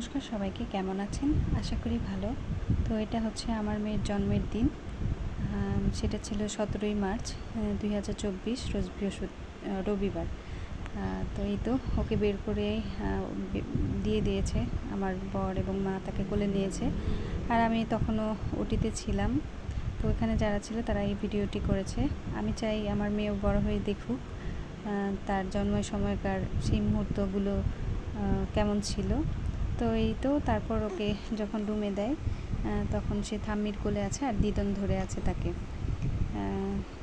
নমস্কার সবাইকে, কেমন আছেন? আশা করি ভালো। তো এটা হচ্ছে আমার মেয়ের জন্মের দিন। সেটা ছিল 17ই মার্চ 2024, রোজ রবিবার। তো এই তো ওকে বের করে দিয়ে দিয়েছে আমার বর এবং মা, তাকে কোলে নিয়েছে। আর আমি তখনও ওটিতে ছিলাম। তো ওখানে যারা ছিল তারা এই ভিডিওটি করেছে। আমি চাই আমার মেয়েও বড় হয়ে দেখুক তার জন্মের সময়কার সেই মুহূর্তগুলো কেমন ছিল। তো এই তো তারপর ওকে যখন রুমে দেয় তখন সে ঠাম্মির কোলে আছে আর দিদন ধরে আছে তাকে।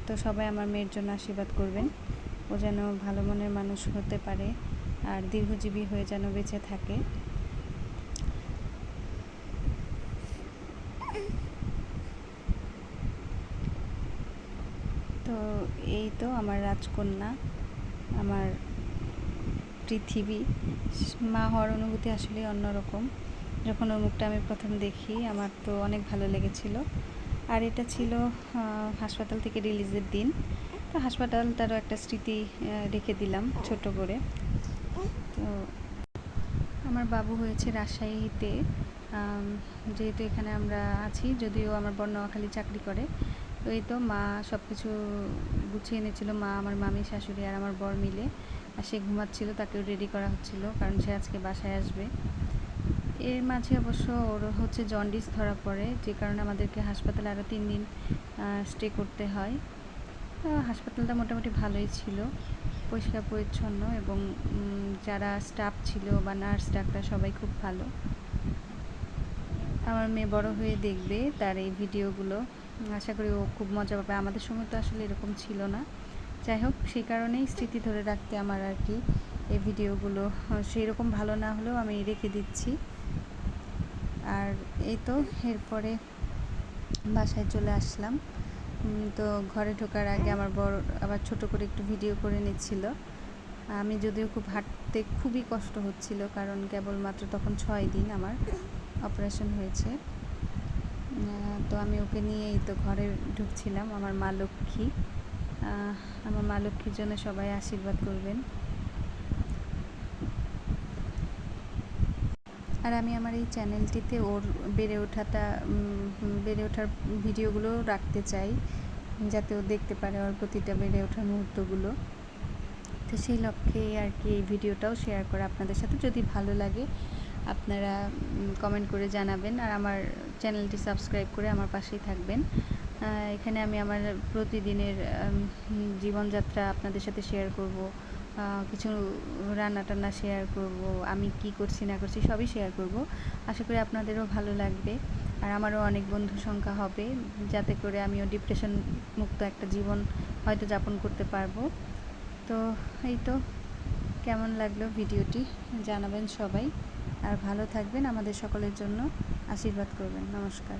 তো সবাই আমার মেয়ের জন্য আশীর্বাদ করবেন, ও যেন ভালো মনের মানুষ হতে পারে আর দীর্ঘজীবী হয়ে যেন বেঁচে থাকে। তো এই তো আমার রাজকন্যা, আমার পৃথিবী। মা হওয়ার অনুভূতি আসলে অন্যরকম। যখন ওর মুখটা আমি প্রথম দেখি আমার তো অনেক ভালো লেগেছিল। আর এটা ছিল হাসপাতাল থেকে রিলিজের দিন। তো হাসপাতালটারও একটা স্মৃতি রেখে দিলাম ছোট করে। তো আমার বাবু হয়েছে রাজশাহীতে, যেহেতু এখানে আমরা আছি, যদিও আমার বর নোয়াখালী চাকরি করে। তো এই তো মা সব কিছু গুছিয়ে এনেছিল, মা, আমার মামি, শাশুড়ি আর আমার বর মিলে। আর সে ঘুমাচ্ছিল, তাকেও রেডি করা হচ্ছিল কারণ সে আজকে বাসায় আসবে। এর মাঝে অবশ্য ওর হচ্ছে জন্ডিস ধরা পড়ে, যে কারণে আমাদেরকে হাসপাতালে আরও 3 দিন স্টে করতে হয়। হাসপাতালটা মোটামুটি ভালোই ছিল, পরিষ্কার পরিচ্ছন্ন, এবং যারা স্টাফ ছিল বা নার্স ডাক্তার সবাই খুব ভালো। আমার মেয়ে বড় হয়ে দেখবে তার এই ভিডিওগুলো, আশা করি ও খুব মজা পাবে। আমাদের সময় তো আসলে এরকম ছিল না। যাই হোক, সেই কারণেই স্মৃতি ধরে রাখতে আমার আর কি এই ভিডিওগুলো সেই রকম ভালো না হলেও আমি রেখে দিচ্ছি। আর এই তো এরপরে বাসায় চলে আসলাম। তো ঘরে ঢোকার আগে আমার বর আবার ছোট করে একটু ভিডিও করে নিচ্ছিল। আমি যদিও হাঁটতে খুবই কষ্ট হচ্ছিল, কারণ কেবলমাত্র তখন 6 দিন আমার অপারেশন হয়েছে। তো আমি ওকে নিয়েই তো ঘরে ঢুকছিলাম। আমার মা লক্ষ্মী, আমার মা লক্ষ্মীর জন্য সবাই আশীর্বাদ করবেন। আর আমি আমার এই চ্যানেলটিতে ওর বেড়ে ওঠার ভিডিওগুলো রাখতে চাই, যাতে ও দেখতে পারে ওর প্রতিটা বেড়ে ওঠার মুহূর্তগুলো। তো সেই লক্ষ্যেই আর কি এই ভিডিওটাও শেয়ার করা আপনাদের সাথে। যদি ভালো লাগে আপনারা কমেন্ট করে জানাবেন, আর আমার চ্যানেলটি সাবস্ক্রাইব করে আমার পাশেই থাকবেন। এখানে আমি আমার প্রতিদিনের জীবনযাত্রা আপনাদের সাথে শেয়ার করব, কিছু রান্না টান্না শেয়ার করব, আমি কি করছি না করছি সবই শেয়ার করব। আশা করি আপনাদেরও ভালো লাগবে, আর আমারও অনেক বন্ধু সংখ্যা হবে, যাতে করে আমিও ডিপ্রেশন মুক্ত একটা জীবন হয়তো যাপন করতে পারবো। তো এই তো, কেমন লাগলো ভিডিওটি জানাবেন সবাই, আর ভালো থাকবেন, আমাদের সকলের জন্য আশীর্বাদ করবেন। নমস্কার।